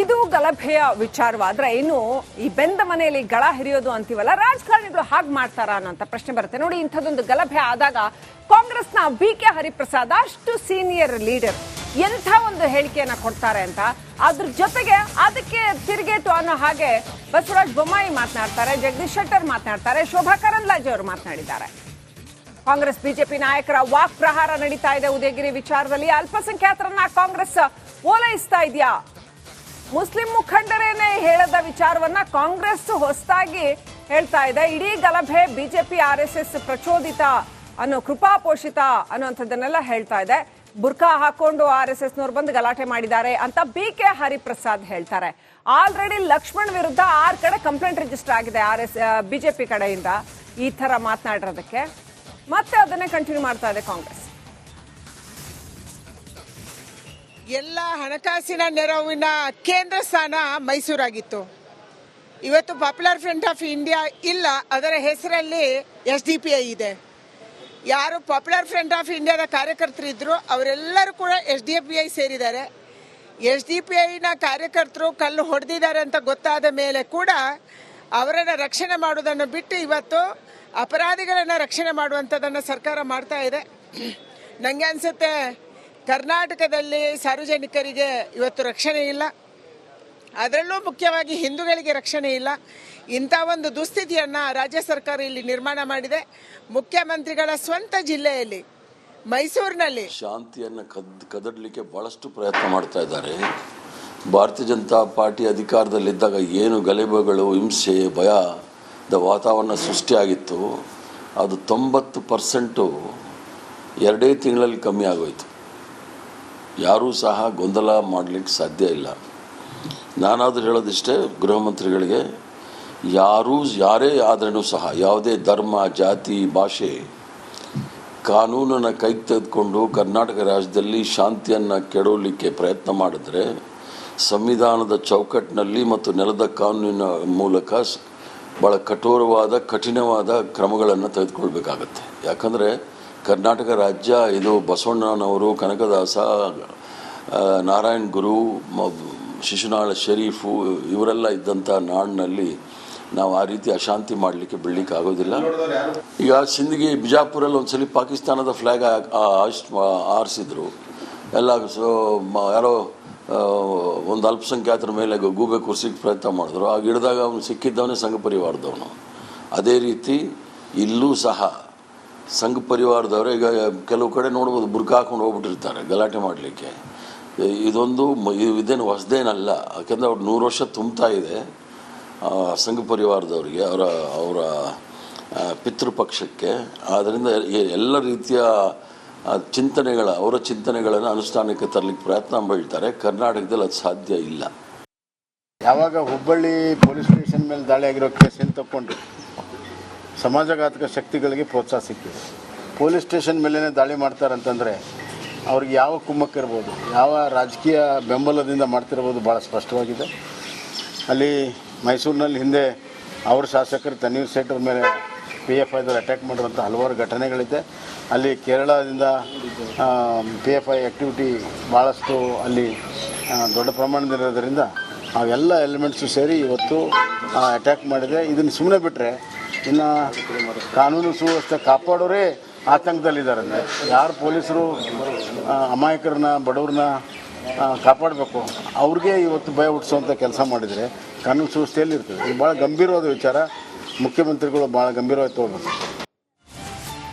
ಇದು ಗಲಭೆಯ ವಿಚಾರವಾದ್ರೆ ಇನ್ನು ಈ ಬೆಂದ ಮನೆಯಲ್ಲಿ ಗಳ ಹಿರಿಯೋದು ಅಂತೀವಲ್ಲ, ರಾಜಕಾರಣಿಗಳು ಹಾಗೆ ಮಾಡ್ತಾರ ಅನ್ನೋಂಥ ಪ್ರಶ್ನೆ ಬರುತ್ತೆ. ನೋಡಿ, ಇಂಥದ್ದೊಂದು ಗಲಭೆ ಆದಾಗ ಕಾಂಗ್ರೆಸ್ನ ಬಿ.ಕೆ. ಹರಿಪ್ರಸಾದ್ ಅಷ್ಟು ಸೀನಿಯರ್ ಲೀಡರ್ ಎಂಥ ಒಂದು ಹೇಳಿಕೆಯನ್ನ ಕೊಡ್ತಾರೆ ಅಂತ, ಅದ್ರ ಜೊತೆಗೆ ಅದಕ್ಕೆ ತಿರುಗೇಟು ಅನ್ನೋ ಹಾಗೆ ಬಸವರಾಜ ಬೊಮ್ಮಾಯಿ ಮಾತನಾಡ್ತಾರೆ, ಜಗದೀಶ್ ಶೆಟ್ಟರ್ ಮಾತನಾಡ್ತಾರೆ, ಶೋಭಾ ಕರಂದ್ಲಾಜೆ ಅವರು ಮಾತನಾಡಿದ್ದಾರೆ. ಕಾಂಗ್ರೆಸ್ ಬಿಜೆಪಿ ನಾಯಕರ ವಾಕ್ ಪ್ರಹಾರ ನಡೀತಾ ಇದೆ ಉದಯಗಿರಿ ವಿಚಾರದಲ್ಲಿ. ಅಲ್ಪಸಂಖ್ಯಾತರನ್ನ ಕಾಂಗ್ರೆಸ್ ಓಲೈಸ್ತಾ ಇದೆಯಾ? ಮುಸ್ಲಿಂ ಮುಖಂಡರೇನೆ ಹೇಳದ ವಿಚಾರವನ್ನ ಕಾಂಗ್ರೆಸ್ ಹೊಸದಾಗಿ ಹೇಳ್ತಾ ಇದೆ. ಇಡೀ ಗಲಭೆ ಬಿಜೆಪಿ ಆರ್ಎಸ್ಎಸ್ ಪ್ರಚೋದಿತ ಅನ್ನೋ, ಕೃಪಾಪೋಷಿತ ಅನ್ನೋಂಥದ್ದನ್ನೆಲ್ಲ ಹೇಳ್ತಾ ಇದೆ. ಬುರ್ಕಾ ಹಾಕೊಂಡು ಆರ್ಎಸ್ಎಸ್ ನವರು ಬಂದು ಗಲಾಟೆ ಮಾಡಿದ್ದಾರೆ ಅಂತ ಬಿ.ಕೆ. ಹರಿಪ್ರಸಾದ್ ಹೇಳ್ತಾರೆ. ಆಲ್ರೆಡಿ ಲಕ್ಷ್ಮಣ್ ವಿರುದ್ಧ 6 ಕಡೆ ಕಂಪ್ಲೇಂಟ್ ರಿಜಿಸ್ಟರ್ ಆಗಿದೆ ಬಿಜೆಪಿ ಕಡೆಯಿಂದ ಈ ತರ ಮಾತನಾಡಿರೋದಕ್ಕೆ. ಮತ್ತೆ ಅದನ್ನೇ ಕಂಟಿನ್ಯೂ ಮಾಡ್ತಾ ಇದೆ ಕಾಂಗ್ರೆಸ್. ಎಲ್ಲ ಹಣಕಾಸಿನ ನೆರವಿನ ಕೇಂದ್ರ ಸ್ಥಾನ ಮೈಸೂರಾಗಿತ್ತು. ಇವತ್ತು ಪಾಪ್ಯುಲರ್ ಫ್ರಂಟ್ ಆಫ್ ಇಂಡಿಯಾ ಇಲ್ಲ, ಅದರ ಹೆಸರಲ್ಲಿ SDPI ಇದೆ. ಯಾರು ಪಾಪ್ಯುಲರ್ ಫ್ರಂಟ್ ಆಫ್ ಇಂಡಿಯಾದ ಕಾರ್ಯಕರ್ತರಿದ್ರು ಅವರೆಲ್ಲರೂ ಕೂಡ SDPI ಸೇರಿದ್ದಾರೆ. SDPIನ ಕಾರ್ಯಕರ್ತರು ಕಲ್ಲು ಹೊಡೆದಿದ್ದಾರೆ ಅಂತ ಗೊತ್ತಾದ ಮೇಲೆ ಕೂಡ ಅವರನ್ನು ರಕ್ಷಣೆ ಮಾಡುವುದನ್ನು ಬಿಟ್ಟು ಇವತ್ತು ಅಪರಾಧಿಗಳನ್ನು ರಕ್ಷಣೆ ಮಾಡುವಂಥದ್ದನ್ನು ಸರ್ಕಾರ ಮಾಡ್ತಾ ಇದೆ. ನನಗೆ ಅನಿಸುತ್ತೆ ಕರ್ನಾಟಕದಲ್ಲಿ ಸಾರ್ವಜನಿಕರಿಗೆ ಇವತ್ತು ರಕ್ಷಣೆ ಇಲ್ಲ, ಅದರಲ್ಲೂ ಮುಖ್ಯವಾಗಿ ಹಿಂದೂಗಳಿಗೆ ರಕ್ಷಣೆ ಇಲ್ಲ. ಇಂಥ ಒಂದು ದುಸ್ಥಿತಿಯನ್ನು ರಾಜ್ಯ ಸರ್ಕಾರ ಇಲ್ಲಿ ನಿರ್ಮಾಣ ಮಾಡಿದೆ. ಮುಖ್ಯಮಂತ್ರಿಗಳ ಸ್ವಂತ ಜಿಲ್ಲೆಯಲ್ಲಿ ಮೈಸೂರಿನಲ್ಲಿ ಶಾಂತಿಯನ್ನು ಕದಡಲಿಕ್ಕೆ ಬಹಳಷ್ಟು ಪ್ರಯತ್ನ ಮಾಡ್ತಾ ಇದ್ದಾರೆ. ಭಾರತೀಯ ಜನತಾ ಪಾರ್ಟಿ ಅಧಿಕಾರದಲ್ಲಿದ್ದಾಗ ಏನು ಗಲಭೆಗಳು, ಹಿಂಸೆ, ಭಯದ ವಾತಾವರಣ ಸೃಷ್ಟಿಯಾಗಿತ್ತು, ಅದು 90% 2 ತಿಂಗಳಲ್ಲಿ ಕಮ್ಮಿ ಆಗೋಯ್ತು. ಯಾರೂ ಸಹ ಗೊಂದಲ ಮಾಡಲಿಕ್ಕೆ ಸಾಧ್ಯ ಇಲ್ಲ. ನಾನಾದರೂ ಹೇಳೋದಿಷ್ಟೇ, ಗೃಹ ಮಂತ್ರಿಗಳಿಗೆ, ಯಾರೇ ಆದ್ರೂ ಸಹ ಯಾವುದೇ ಧರ್ಮ, ಜಾತಿ, ಭಾಷೆ ಕಾನೂನನ್ನು ಕೈಗೆ ತೆಗೆದುಕೊಂಡು ಕರ್ನಾಟಕ ರಾಜ್ಯದಲ್ಲಿ ಶಾಂತಿಯನ್ನು ಕೆಡವಲಿಕ್ಕೆ ಪ್ರಯತ್ನ ಮಾಡಿದ್ರೆ ಸಂವಿಧಾನದ ಚೌಕಟ್ಟಿನಲ್ಲಿ ಮತ್ತು ನೆಲದ ಕಾನೂನಿನ ಮೂಲಕ ಭಾಳ ಕಠಿಣವಾದ ಕ್ರಮಗಳನ್ನು ತೆಗೆದುಕೊಳ್ಬೇಕಾಗತ್ತೆ. ಯಾಕಂದರೆ ಕರ್ನಾಟಕ ರಾಜ್ಯ ಇದು ಬಸವಣ್ಣನವರು, ಕನಕದಾಸ, ನಾರಾಯಣ ಗುರು, ಶಿಶುನಾಳ ಶರೀಫು ಇವರೆಲ್ಲ ಇದ್ದಂಥ ನಾಡಿನಲ್ಲಿ ನಾವು ಆ ರೀತಿ ಅಶಾಂತಿ ಮಾಡಲಿಕ್ಕೆ ಬಿಡಲಿಕ್ಕೆ ಆಗೋದಿಲ್ಲ. ಈಗ ಸಿಂದಗಿ, ಬಿಜಾಪುರಲ್ಲಿ ಒಂದ್ಸಲಿ ಪಾಕಿಸ್ತಾನದ ಫ್ಲ್ಯಾಗ್ ಆರಿಸಿದ್ರು. ಎಲ್ಲ ಯಾರೋ ಒಂದು ಅಲ್ಪಸಂಖ್ಯಾತರ ಮೇಲೆ ಗೂಬೆ ಕೂರಿಸಿಕ್ಕೆ ಪ್ರಯತ್ನ ಮಾಡಿದ್ರು. ಆಗ ಹಿಡಿದಾಗ ಅವನು ಸಿಕ್ಕಿದ್ದವನೇ ಸಂಘ ಪರಿವಾರದವನು. ಅದೇ ರೀತಿ ಇಲ್ಲೂ ಸಹ ಸಂಘ ಪರಿವಾರದವರು ಈಗ ಕೆಲವು ಕಡೆ ನೋಡ್ಬೋದು, ಬುರ್ಕಾ ಹಾಕೊಂಡು ಹೋಗ್ಬಿಟ್ಟಿರ್ತಾರೆ ಗಲಾಟೆ ಮಾಡಲಿಕ್ಕೆ. ಇದೇನು ಹೊಸದೇನಲ್ಲ, ಯಾಕೆಂದರೆ ಅವ್ರು 100 ವರ್ಷ ತುಂಬ್ತಾ ಇದೆ ಸಂಘ ಪರಿವಾರದವರಿಗೆ, ಅವರ ಪಿತೃಪಕ್ಷಕ್ಕೆ. ಆದ್ದರಿಂದ ಎಲ್ಲ ರೀತಿಯ ಅವರ ಚಿಂತನೆಗಳನ್ನು ಅನುಷ್ಠಾನಕ್ಕೆ ತರಲಿಕ್ಕೆ ಪ್ರಯತ್ನ ಬೀಳ್ತಾರೆ. ಕರ್ನಾಟಕದಲ್ಲಿ ಅದು ಸಾಧ್ಯ ಇಲ್ಲ. ಯಾವಾಗ ಹುಬ್ಬಳ್ಳಿ ಪೊಲೀಸ್ ಸ್ಟೇಷನ್ ಮೇಲೆ ದಾಳಿ ಆಗಿರೋ ಕೇಸನ್ನು ತಗೊಂಡು ಸಮಾಜಘಾತಕ ಶಕ್ತಿಗಳಿಗೆ ಪ್ರೋತ್ಸಾಹ ಸಿಕ್ಕಿದೆ. ಪೊಲೀಸ್ ಸ್ಟೇಷನ್ ಮೇಲೇ ದಾಳಿ ಮಾಡ್ತಾರಂತಂದರೆ ಅವ್ರಿಗೆ ಯಾವ ಕುಮ್ಮಕ್ಕಿರ್ಬೋದು, ಯಾವ ರಾಜಕೀಯ ಬೆಂಬಲದಿಂದ ಮಾಡ್ತಿರ್ಬೋದು ಭಾಳ ಸ್ಪಷ್ಟವಾಗಿದೆ. ಅಲ್ಲಿ ಮೈಸೂರಿನಲ್ಲಿ ಹಿಂದೆ ಅವ್ರ ಶಾಸಕರು ತನ್ವೀರ್ ಸೇಠರ ಮೇಲೆ PFIದವರು ಅಟ್ಯಾಕ್ ಮಾಡಿರುವಂಥ ಹಲವಾರು ಘಟನೆಗಳಿದೆ. ಅಲ್ಲಿ ಕೇರಳದಿಂದ PFI ಆ್ಯಕ್ಟಿವಿಟಿ ಭಾಳಷ್ಟು ಅಲ್ಲಿ ದೊಡ್ಡ ಪ್ರಮಾಣದಲ್ಲಿರೋದ್ರಿಂದ ಅವೆಲ್ಲ ಎಲಿಮೆಂಟ್ಸು ಸೇರಿ ಇವತ್ತು ಅಟ್ಯಾಕ್ ಮಾಡಿದೆ. ಇದನ್ನು ಸುಮ್ಮನೆ ಬಿಟ್ಟರೆ ಇನ್ನು ಕಾನೂನು ಸುವ್ಯವಸ್ಥೆ ಕಾಪಾಡೋರೇ ಆತಂಕದಲ್ಲಿದ್ದಾರೆ. ಅಂದರೆ ಯಾರು ಪೊಲೀಸರು ಅಮಾಯಕರನ್ನ, ಬಡವ್ರನ್ನ ಕಾಪಾಡಬೇಕು, ಅವ್ರಿಗೆ ಇವತ್ತು ಭಯ ಹುಟ್ಟಿಸುವಂಥ ಕೆಲಸ ಮಾಡಿದರೆ ಕಾನೂನು ಸುವ್ಯವಸ್ಥೆಯಲ್ಲಿ ಇರ್ತದೆ. ಇದು ಭಾಳ ಗಂಭೀರವಾದ ವಿಚಾರ. ಮುಖ್ಯಮಂತ್ರಿಗಳು ಭಾಳ ಗಂಭೀರವಾಗಿ ತಗೋಬೇಕು.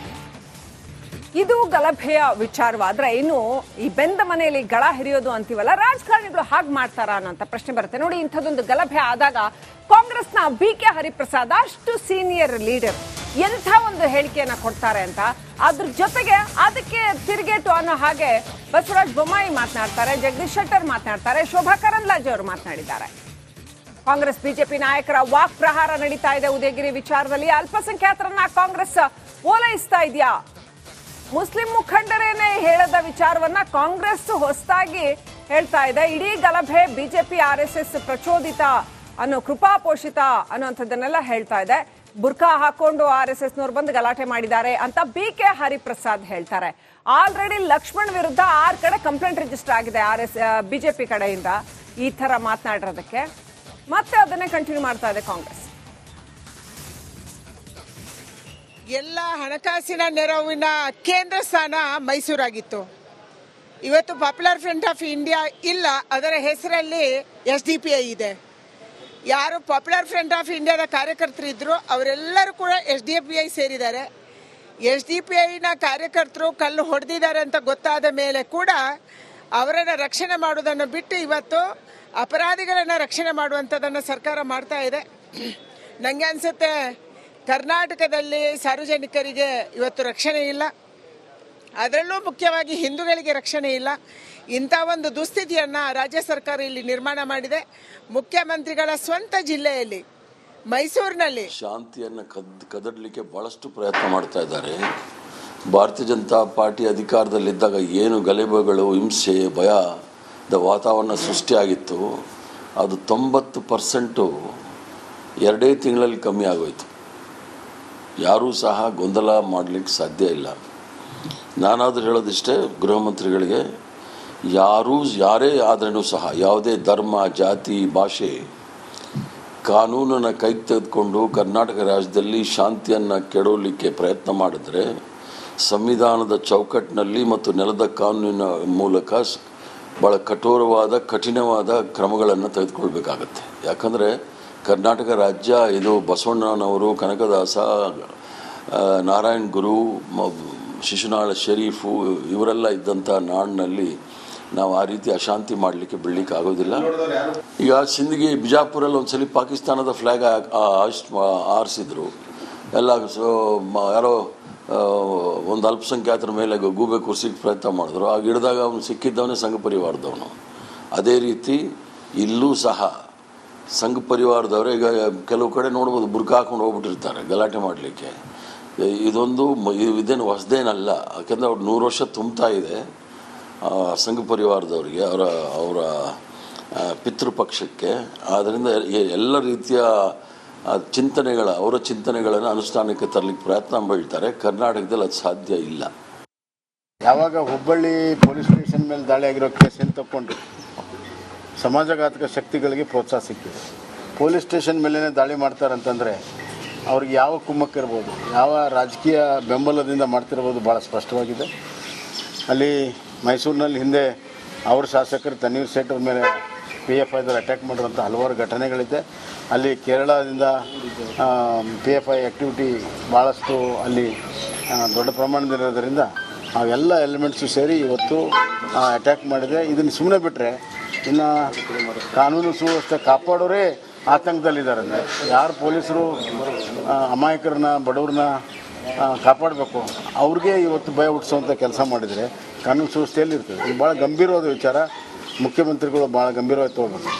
ಇದು ಗಲಭೆಯ ವಿಚಾರವಾದ್ರೆ ಇನ್ನು ಈ ಬೆಂದ ಮನೆಯಲ್ಲಿ ಗಳ ಹಿರಿಯೋದು ಅಂತೀವಲ್ಲ, ರಾಜಕಾರಣಿಗಳು ಹಾಗೆ ಮಾಡ್ತಾರ ಅನ್ನೋಂಥ ಪ್ರಶ್ನೆ ಬರುತ್ತೆ. ನೋಡಿ, ಇಂಥದ್ದೊಂದು ಗಲಭೆ ಆದಾಗ ಕಾಂಗ್ರೆಸ್ನ ಬಿ.ಕೆ. ಹರಿಪ್ರಸಾದ್ ಅಷ್ಟು ಸೀನಿಯರ್ ಲೀಡರ್ ಎಂಥ ಒಂದು ಹೇಳಿಕೆಯನ್ನ ಕೊಡ್ತಾರೆ ಅಂತ, ಅದ್ರ ಜೊತೆಗೆ ಅದಕ್ಕೆ ತಿರುಗೇಟು ಅನ್ನೋ ಹಾಗೆ ಬಸವರಾಜ ಬೊಮ್ಮಾಯಿ ಮಾತನಾಡ್ತಾರೆ, ಜಗದೀಶ್ ಶೆಟ್ಟರ್ ಮಾತನಾಡ್ತಾರೆ, ಶೋಭಾ ಕರಂದ್ಲಾಜೆ ಅವರು ಮಾತನಾಡಿದ್ದಾರೆ. ಕಾಂಗ್ರೆಸ್ ಬಿಜೆಪಿ ನಾಯಕರ ವಾಕ್ ಪ್ರಹಾರ ನಡೀತಾ ಇದೆ ಉದಯಗಿರಿ ವಿಚಾರದಲ್ಲಿ. ಅಲ್ಪಸಂಖ್ಯಾತರನ್ನ ಕಾಂಗ್ರೆಸ್ ಓಲೈಸ್ತಾ ಇದೆಯಾ? ಮುಸ್ಲಿಂ ಮುಖಂಡರೇನೆ ಹೇಳದ ವಿಚಾರವನ್ನ ಕಾಂಗ್ರೆಸ್ ಹೊಸದಾಗಿ ಹೇಳ್ತಾ ಇದೆ. ಇಡೀ ಗಲಭೆ ಬಿಜೆಪಿ ಆರ್ಎಸ್ಎಸ್ ಪ್ರಚೋದಿತ ಅನ್ನೋ, ಕೃಪಾಪೋಷಿತ ಅನ್ನೋಂಥದ್ದನ್ನೆಲ್ಲ ಹೇಳ್ತಾ ಇದೆ. ಬುರ್ಕಾ ಹಾಕೊಂಡು ಆರ್ಎಸ್ಎಸ್ ನವರು ಬಂದು ಗಲಾಟೆ ಮಾಡಿದ್ದಾರೆ ಅಂತ ಬಿ.ಕೆ. ಹರಿಪ್ರಸಾದ್ ಹೇಳ್ತಾರೆ. ಆಲ್ರೆಡಿ ಲಕ್ಷ್ಮಣ್ ವಿರುದ್ಧ 6 ಕಡೆ ಕಂಪ್ಲೇಂಟ್ ರಿಜಿಸ್ಟರ್ ಆಗಿದೆ ಬಿಜೆಪಿ ಕಡೆಯಿಂದ ಈ ಥರ ಮಾತನಾಡಿರೋದಕ್ಕೆ ಮತ್ತೆ ಅದನ್ನೇ ಕಂಟಿನ್ಯೂ ಮಾಡ್ತಾ ಇದೆ ಕಾಂಗ್ರೆಸ್. ಎಲ್ಲ ಹಣಕಾಸಿನ ನೆರವಿನ ಕೇಂದ್ರ ಸ್ಥಾನ ಮೈಸೂರಾಗಿತ್ತು. ಇವತ್ತು ಪಾಪ್ಯುಲರ್ ಫ್ರಂಟ್ ಆಫ್ ಇಂಡಿಯಾ ಇಲ್ಲ, ಅದರ ಹೆಸರಲ್ಲಿ SDPI ಇದೆ. ಯಾರು ಪಾಪ್ಯುಲರ್ ಫ್ರಂಟ್ ಆಫ್ ಇಂಡಿಯಾದ ಕಾರ್ಯಕರ್ತರಿದ್ರು ಅವರೆಲ್ಲರೂ ಕೂಡ SDPI ಸೇರಿದ್ದಾರೆ. SDPIನ ಕಾರ್ಯಕರ್ತರು ಕಲ್ಲು ಹೊಡೆದಿದ್ದಾರೆ ಅಂತ ಗೊತ್ತಾದ ಮೇಲೆ ಕೂಡ ಅವರನ್ನು ರಕ್ಷಣೆ ಮಾಡುವುದನ್ನು ಬಿಟ್ಟು ಇವತ್ತು ಅಪರಾಧಿಗಳನ್ನು ರಕ್ಷಣೆ ಮಾಡುವಂಥದ್ದನ್ನು ಸರ್ಕಾರ ಮಾಡ್ತಾ ಇದೆ. ನನಗೆ ಅನಿಸುತ್ತೆ ಕರ್ನಾಟಕದಲ್ಲಿ ಸಾರ್ವಜನಿಕರಿಗೆ ಇವತ್ತು ರಕ್ಷಣೆ ಇಲ್ಲ, ಅದರಲ್ಲೂ ಮುಖ್ಯವಾಗಿ ಹಿಂದೂಗಳಿಗೆ ರಕ್ಷಣೆ ಇಲ್ಲ. ಇಂಥ ಒಂದು ದುಸ್ಥಿತಿಯನ್ನು ರಾಜ್ಯ ಸರ್ಕಾರ ಇಲ್ಲಿ ನಿರ್ಮಾಣ ಮಾಡಿದೆ. ಮುಖ್ಯಮಂತ್ರಿಗಳ ಸ್ವಂತ ಜಿಲ್ಲೆಯಲ್ಲಿ ಮೈಸೂರಿನಲ್ಲಿ ಶಾಂತಿಯನ್ನು ಕದಡಲಿಕ್ಕೆ ಬಹಳಷ್ಟು ಪ್ರಯತ್ನ ಮಾಡ್ತಾ ಇದ್ದಾರೆ. ಭಾರತೀಯ ಜನತಾ ಪಾರ್ಟಿ ಅಧಿಕಾರದಲ್ಲಿದ್ದಾಗ ಏನು ಗಲಭೆಗಳು, ಹಿಂಸೆ, ಭಯದ ವಾತಾವರಣ ಸೃಷ್ಟಿಯಾಗಿತ್ತು ಅದು 90% 2 ತಿಂಗಳಲ್ಲಿ ಕಮ್ಮಿ ಆಗೋಯ್ತು. ಯಾರೂ ಸಹ ಗೊಂದಲ ಮಾಡಲಿಕ್ಕೆ ಸಾಧ್ಯ ಇಲ್ಲ. ನಾನಾದರೂ ಹೇಳೋದಿಷ್ಟೇ, ಗೃಹ ಮಂತ್ರಿಗಳಿಗೆ, ಯಾರೇ ಆದ್ರೂ ಸಹ ಯಾವುದೇ ಧರ್ಮ, ಜಾತಿ, ಭಾಷೆ ಕಾನೂನನ್ನು ಕೈಗೆ ತೆಗೆದುಕೊಂಡು ಕರ್ನಾಟಕ ರಾಜ್ಯದಲ್ಲಿ ಶಾಂತಿಯನ್ನು ಕೆಡವಲಿಕ್ಕೆ ಪ್ರಯತ್ನ ಮಾಡಿದ್ರೆ ಸಂವಿಧಾನದ ಚೌಕಟ್ಟಿನಲ್ಲಿ ಮತ್ತು ನೆಲದ ಕಾನೂನಿನ ಮೂಲಕ ಭಾಳ ಕಠಿಣವಾದ ಕ್ರಮಗಳನ್ನು ತೆಗೆದುಕೊಳ್ಬೇಕಾಗತ್ತೆ. ಯಾಕಂದರೆ ಕರ್ನಾಟಕ ರಾಜ್ಯ ಇದು ಬಸವಣ್ಣನವರು, ಕನಕದಾಸ, ನಾರಾಯಣ ಗುರು, ಶಿಶುನಾಳ ಶರೀಫು ಇವರೆಲ್ಲ ಇದ್ದಂಥ ನಾಡಿನಲ್ಲಿ ನಾವು ಆ ರೀತಿ ಅಶಾಂತಿ ಮಾಡಲಿಕ್ಕೆ ಬಿಡಲಿಕ್ಕೆ ಆಗೋದಿಲ್ಲ. ಈಗ ಸಿಂದಗಿ, ಬಿಜಾಪುರಲ್ಲಿ ಒಂದ್ಸಲಿ ಪಾಕಿಸ್ತಾನದ ಫ್ಲ್ಯಾಗ್ ಆರಿಸಿದ್ರು. ಎಲ್ಲ ಯಾರೋ ಒಂದು ಅಲ್ಪಸಂಖ್ಯಾತರ ಮೇಲೆ ಗೂಬೆ ಕೂರಿಸಿಕ್ಕೆ ಪ್ರಯತ್ನ ಮಾಡಿದ್ರು. ಆಗ ಹಿಡಿದಾಗ ಅವನು ಸಿಕ್ಕಿದ್ದವನೇ ಸಂಘ ಪರಿವಾರದವನು. ಅದೇ ರೀತಿ ಇಲ್ಲೂ ಸಹ ಸಂಘ ಪರಿವಾರದವರು ಈಗ ಕೆಲವು ಕಡೆ ನೋಡ್ಬೋದು ಬುರ್ಕ ಹಾಕೊಂಡು ಹೋಗ್ಬಿಟ್ಟಿರ್ತಾರೆ ಗಲಾಟೆ ಮಾಡಲಿಕ್ಕೆ. ಇದೇನು ಹೊಸದೇನಲ್ಲ, ಯಾಕೆಂದರೆ ಅವ್ರು 100 ವರ್ಷ ತುಂಬ್ತಾ ಇದೆ ಸಂಘ ಪರಿವಾರದವರಿಗೆ, ಅವರ ಪಿತೃಪಕ್ಷಕ್ಕೆ. ಆದ್ದರಿಂದ ಎಲ್ಲ ರೀತಿಯ ಅವರ ಚಿಂತನೆಗಳನ್ನು ಅನುಷ್ಠಾನಕ್ಕೆ ತರಲಿಕ್ಕೆ ಪ್ರಯತ್ನ ಬೀಳ್ತಾರೆ. ಕರ್ನಾಟಕದಲ್ಲಿ ಅದು ಸಾಧ್ಯ ಇಲ್ಲ. ಯಾವಾಗ ಹುಬ್ಬಳ್ಳಿ ಪೊಲೀಸ್ ಸ್ಟೇಷನ್ ಮೇಲೆ ದಾಳಿ ಆಗಿರೋ ಕೇಸನ್ನು ತಗೊಂಡು ಸಮಾಜಘಾತಕ ಶಕ್ತಿಗಳಿಗೆ ಪ್ರೋತ್ಸಾಹ ಸಿಕ್ಕಿದೆ. ಪೊಲೀಸ್ ಸ್ಟೇಷನ್ ಮೇಲೇ ದಾಳಿ ಮಾಡ್ತಾರಂತಂದರೆ ಅವ್ರಿಗೆ ಯಾವ ಕುಮ್ಮಕ್ಕಿರ್ಬೋದು, ಯಾವ ರಾಜಕೀಯ ಬೆಂಬಲದಿಂದ ಮಾಡ್ತಿರ್ಬೋದು ಭಾಳ ಸ್ಪಷ್ಟವಾಗಿದೆ. ಅಲ್ಲಿ ಮೈಸೂರಿನಲ್ಲಿ ಹಿಂದೆ ಅವ್ರ ಶಾಸಕರು ತನ್ವೀರ್ ಸೇಠ್ ಅವ್ರ ಮೇಲೆ PFIದವ್ರು ಅಟ್ಯಾಕ್ ಮಾಡಿರುವಂಥ ಹಲವಾರು ಘಟನೆಗಳಿದೆ. ಅಲ್ಲಿ ಕೇರಳದಿಂದ PFI ಆ್ಯಕ್ಟಿವಿಟಿ ಭಾಳಷ್ಟು ಅಲ್ಲಿ ದೊಡ್ಡ ಪ್ರಮಾಣದಲ್ಲಿರೋದ್ರಿಂದ ಅವೆಲ್ಲ ಎಲಿಮೆಂಟ್ಸು ಸೇರಿ ಇವತ್ತು ಅಟ್ಯಾಕ್ ಮಾಡಿದೆ. ಇದನ್ನು ಸುಮ್ಮನೆ ಬಿಟ್ಟರೆ ಇನ್ನು ಕಾನೂನು ಸುವ್ಯವಸ್ಥೆ ಕಾಪಾಡೋರೇ ಆತಂಕದಲ್ಲಿದ್ದಾರೆ. ಅಂದರೆ ಯಾರು ಪೊಲೀಸರು ಅಮಾಯಕರನ್ನ, ಬಡವ್ರನ್ನ ಕಾಪಾಡಬೇಕು ಅವ್ರಿಗೆ ಇವತ್ತು ಭಯ ಹುಟ್ಟಿಸುವಂಥ ಕೆಲಸ ಮಾಡಿದರೆ ಕಾನೂನು ಸುವ್ಯವಸ್ಥೆಯಲ್ಲಿ ಇರ್ತದೆ. ಇದು ಭಾಳ ಗಂಭೀರವಾದ ವಿಚಾರ. ಮುಖ್ಯಮಂತ್ರಿಗಳು ಭಾಳ ಗಂಭೀರವಾಗಿ ತಗೋಬೇಕು.